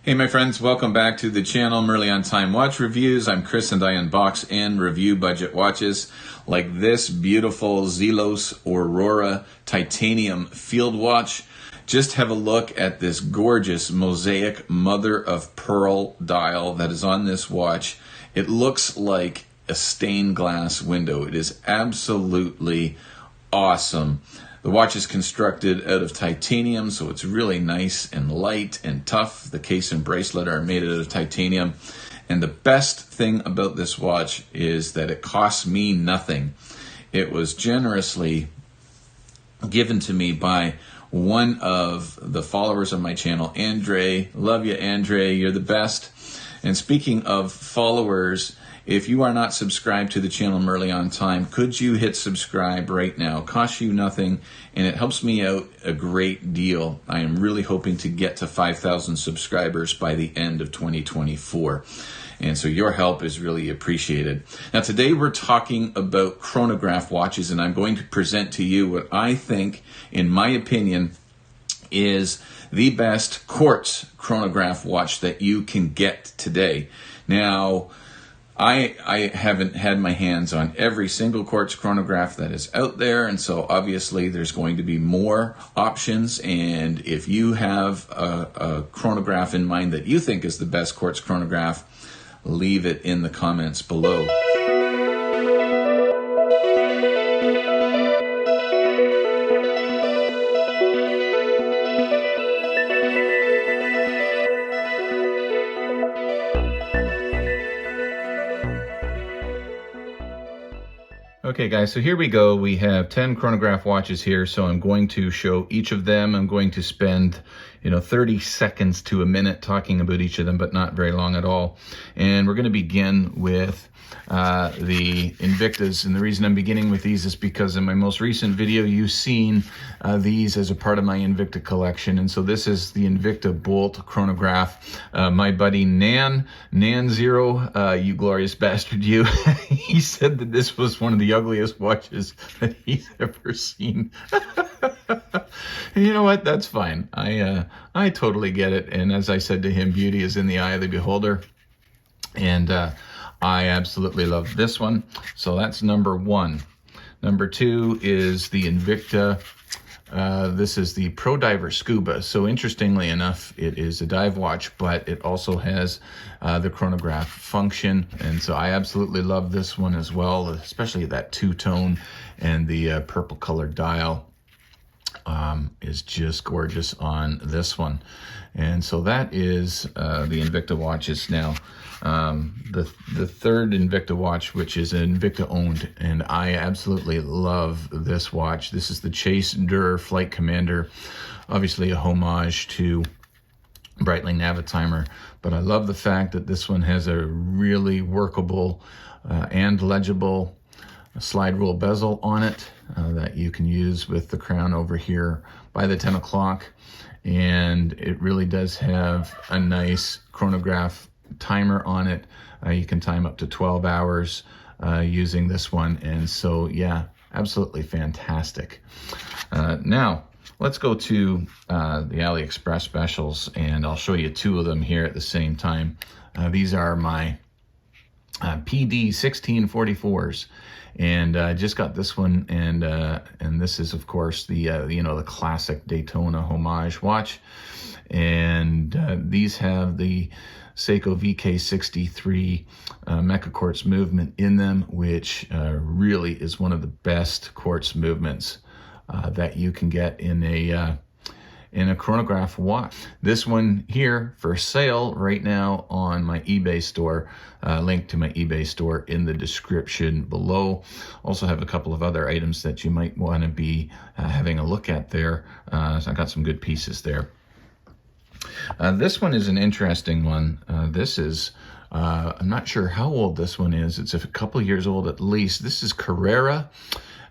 Hey my friends, welcome back to the channel, Merely on Time Watch Reviews. I'm Chris and I unbox and review budget watches like this beautiful Zelos Aurora titanium field watch. Just have a look at this gorgeous mosaic mother of pearl dial that is on this watch. It looks like a stained glass window. It is absolutely awesome. The watch is constructed out of titanium, so it's really nice and light and tough. The case and bracelet are made out of titanium. And the best thing about this watch is that it costs me nothing. It was generously given to me by one of the followers of my channel, Andre. Love you, Andre. You're the best. And speaking of followers, if you are not subscribed to the channel Merely on Time, could you hit subscribe right now? It costs you nothing, and it helps me out a great deal. I am really hoping to get to 5,000 subscribers by the end of 2024. And so your help is really appreciated. Now today we're talking about chronograph watches, and I'm going to present to you what I think, in my opinion, is the best quartz chronograph watch that you can get today. Now, I haven't had my hands on every single quartz chronograph that is out there, and so obviously there's going to be more options. And if you have a chronograph in mind that you think is the best quartz chronograph, leave it in the comments below. Okay guys, so here we go. We have 10 chronograph watches here, so I'm going to show each of them. I'm going to spend 30 seconds to a minute talking about each of them, but not very long at all. And we're going to begin with the Invictas, and the reason I'm beginning with these is because in my most recent video you've seen these as a part of my Invicta collection. And so this is the Invicta Bolt chronograph. My buddy Nan Zero, you glorious bastard you, he said that this was one of the ugliest watches that he's ever seen. And you know what, that's fine. I totally get it, and as I said to him, beauty is in the eye of the beholder. And I absolutely love this one. So that's number one. Number two is the Invicta. This is the Pro Diver Scuba. So interestingly enough, it is a dive watch, but it also has the chronograph function. And so I absolutely love this one as well, especially that two-tone, and the purple colored dial is just gorgeous on this one. And so that is the Invicta watches. Now, the third Invicta watch, which is an Invicta owned, and I absolutely love this watch. This is the Chase Dur Flight Commander, obviously a homage to Breitling Navitimer, but I love the fact that this one has a really workable and legible slide rule bezel on it that you can use with the crown over here by the 10 o'clock. And it really does have a nice chronograph timer on it. You can time up to 12 hours using this one. And so, yeah, absolutely fantastic. Now, let's go to the Aliexpress specials, and I'll show you two of them here at the same time. These are my PD 1644s. And I just got this one, and this is of course the the classic Daytona Homage watch, and these have the Seiko VK63 Mecaquartz movement in them, which really is one of the best quartz movements that you can get in a chronograph watch. This one here for sale right now on my eBay store. Link to my eBay store in the description below. Also have a couple of other items that you might want to be having a look at there. So I got some good pieces there. This one is an interesting one. This is, I'm not sure how old this one is. It's a couple years old at least. This is Carrera.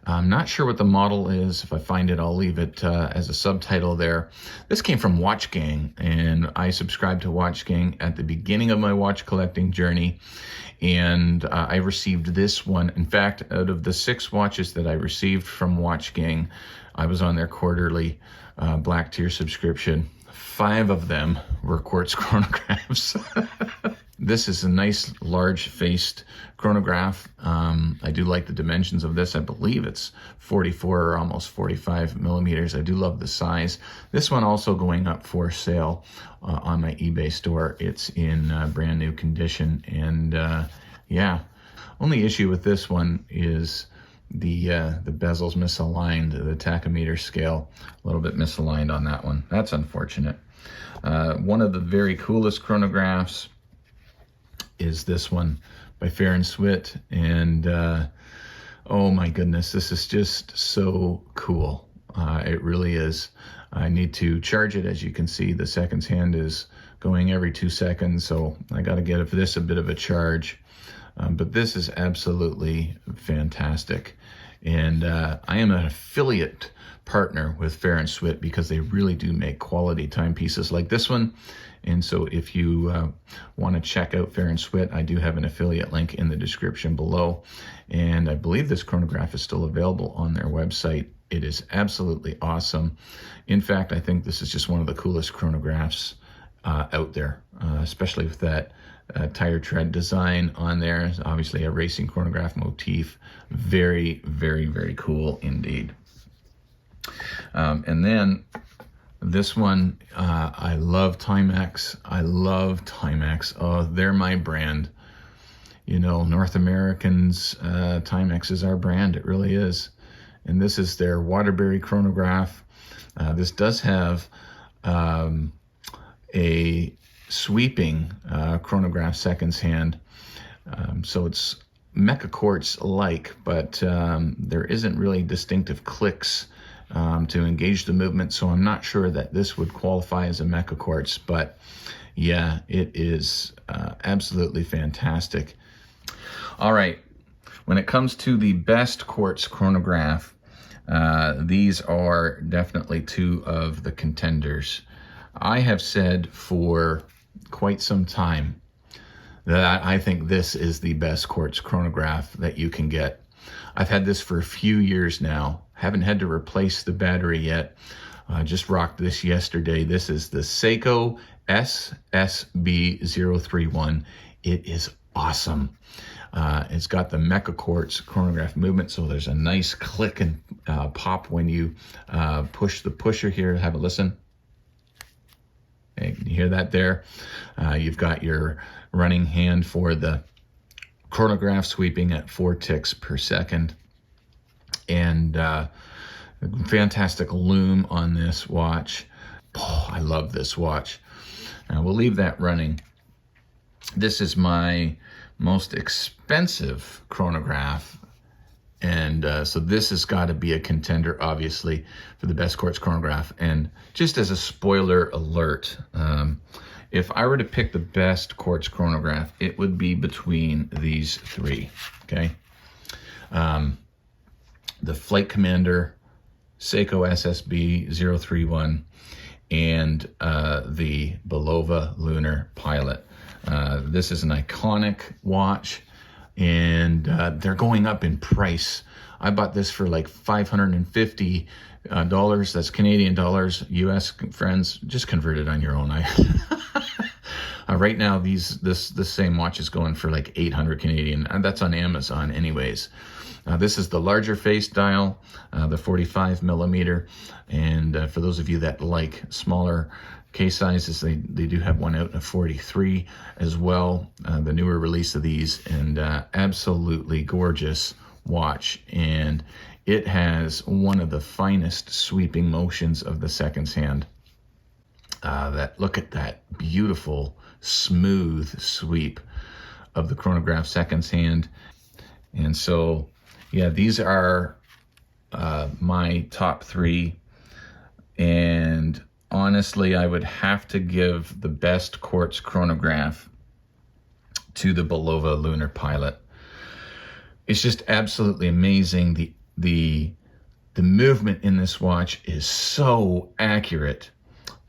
I'm not sure what the model is. If I find it, I'll leave it as a subtitle there. This came from Watch Gang, and I subscribed to Watch Gang at the beginning of my watch collecting journey, and I received this one. In fact, out of the 6 watches that I received from Watch Gang, I was on their quarterly Black Tier subscription. 5 of them were quartz chronographs. This is a nice large-faced chronograph. I do like the dimensions of this. I believe it's 44 or almost 45 millimeters. I do love the size. This one also going up for sale on my eBay store. It's in brand new condition, and yeah. Only issue with this one is the bezel's misaligned, the tachometer scale, a little bit misaligned on that one. That's unfortunate. One of the very coolest chronographs is this one by Farr and Swit, and oh my goodness, this is just so cool. It really is. I need to charge it. As you can see, the seconds hand is going every 2 seconds, so I got to give this a bit of a charge. But this is absolutely fantastic, and I am an affiliate partner with Farr and Swit because they really do make quality timepieces like this one. And so if you want to check out Farr and Swit, I do have an affiliate link in the description below, and I believe this chronograph is still available on their website. It is absolutely awesome. In fact, I think this is just one of the coolest chronographs out there, especially with that tire tread design on there. It's obviously a racing chronograph motif. Very, very, very cool indeed. And then this one, I love Timex. I love Timex. Oh, they're my brand. You know, North Americans, Timex is our brand. It really is. And this is their Waterbury chronograph. This does have a sweeping chronograph seconds hand. So it's Mecaquartz-like, but there isn't really distinctive clicks to engage the movement, so I'm not sure that this would qualify as a Mecaquartz, but yeah, it is absolutely fantastic. All right, when it comes to the best quartz chronograph, these are definitely 2 of the contenders. I have said for quite some time that I think this is the best quartz chronograph that you can get. I've had this for a few years now. Haven't had to replace the battery yet. Just rocked this yesterday. This is the Seiko SSB031. It is awesome. It's got the Mecaquartz chronograph movement, so there's a nice click and pop when you push the pusher here. Have a listen. Okay, can you hear that there? You've got your running hand for the chronograph sweeping at 4 ticks per second. And fantastic loom on this watch. Oh, I love this watch. Now we'll leave that running. This is my most expensive chronograph, and so this has got to be a contender, obviously, for the best quartz chronograph. And just as a spoiler alert, if I were to pick the best quartz chronograph, it would be between these 3, okay? The Flight Commander, Seiko SSB031, and the Bulova Lunar Pilot. This is an iconic watch, and they're going up in price. I bought this for like $550. That's Canadian dollars. US friends, just convert it on your own. Right now, this same watch is going for like 800 Canadian, and that's on Amazon anyways. This is the larger face dial, the 45 millimeter, and for those of you that like smaller case sizes, they do have one out in a 43 as well, the newer release of these, and absolutely gorgeous watch. And it has one of the finest sweeping motions of the seconds hand. Look at that beautiful, smooth sweep of the chronograph seconds hand. And so, yeah, these are my top 3. And honestly, I would have to give the best quartz chronograph to the Bulova Lunar Pilot. It's just absolutely amazing. The movement in this watch is so accurate.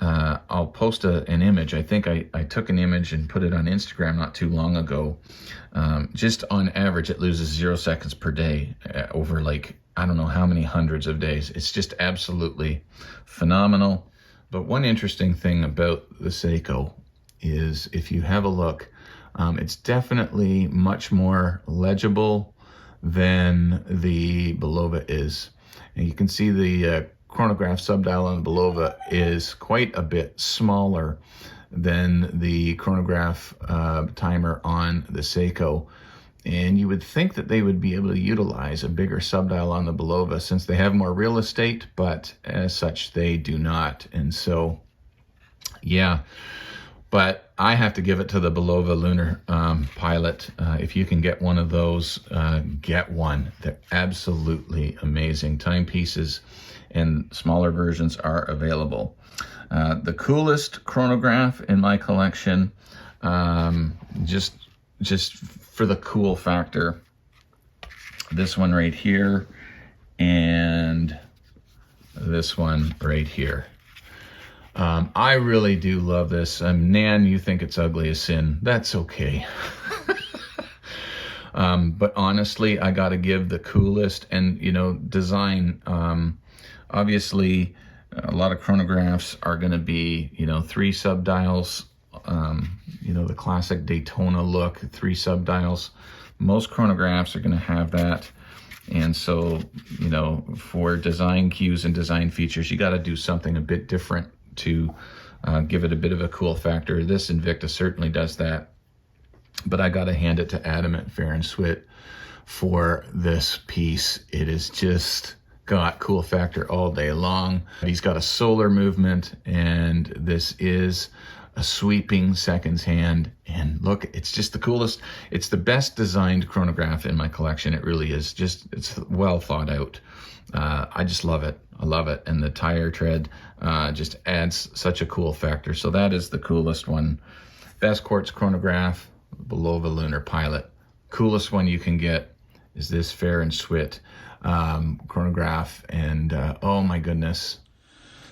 I'll post an image. I think I took an image and put it on Instagram not too long ago. Just on average, it loses 0 seconds per day over like, I don't know how many hundreds of days. It's just absolutely phenomenal. But one interesting thing about the Seiko is if you have a look, it's definitely much more legible than the Bulova is. And you can see the chronograph subdial on the Bulova is quite a bit smaller than the chronograph timer on the Seiko. And you would think that they would be able to utilize a bigger subdial on the Bulova since they have more real estate, but as such, they do not. And so, yeah, but I have to give it to the Bulova Lunar Pilot. If you can get one of those, get one. They're absolutely amazing. Timepieces and smaller versions are available. The coolest chronograph in my collection, just for the cool factor, this one right here and this one right here. I really do love this. Nan, you think it's ugly as sin. That's okay. But honestly, I got to give the coolest and, design. Obviously, a lot of chronographs are going to be, 3 subdials. The classic Daytona look, 3 subdials. Most chronographs are going to have that. And so, for design cues and design features, you got to do something a bit different to give it a bit of a cool factor. This Invicta certainly does that. But I got to hand it to Adam at Farr and Swit for this piece. It is just got cool factor all day long. He's got a solar movement, and this is a sweeping seconds hand, and look, it's just the coolest. It's the best designed chronograph in my collection. It really is. It's well thought out. I just love it. I love it. And the tire tread just adds such a cool factor. So that is the coolest one. Best quartz chronograph, Bulova Lunar Pilot. Coolest one you can get is this Farr and Swit chronograph, and oh my goodness.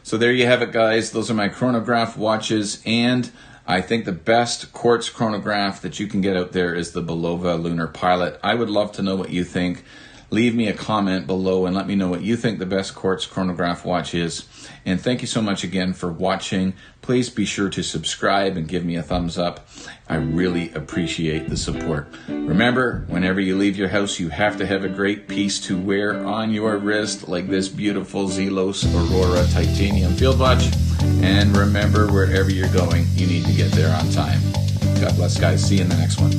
So there you have it, guys. Those are my chronograph watches, and I think the best quartz chronograph that you can get out there is the Bulova Lunar Pilot. I would love to know what you think. Leave me a comment below and let me know what you think the best quartz chronograph watch is. And thank you so much again for watching. Please be sure to subscribe and give me a thumbs up. I really appreciate the support. Remember, whenever you leave your house, you have to have a great piece to wear on your wrist, like this beautiful Zelos Aurora titanium field watch. And remember, wherever you're going, you need to get there on time. God bless, guys. See you in the next one.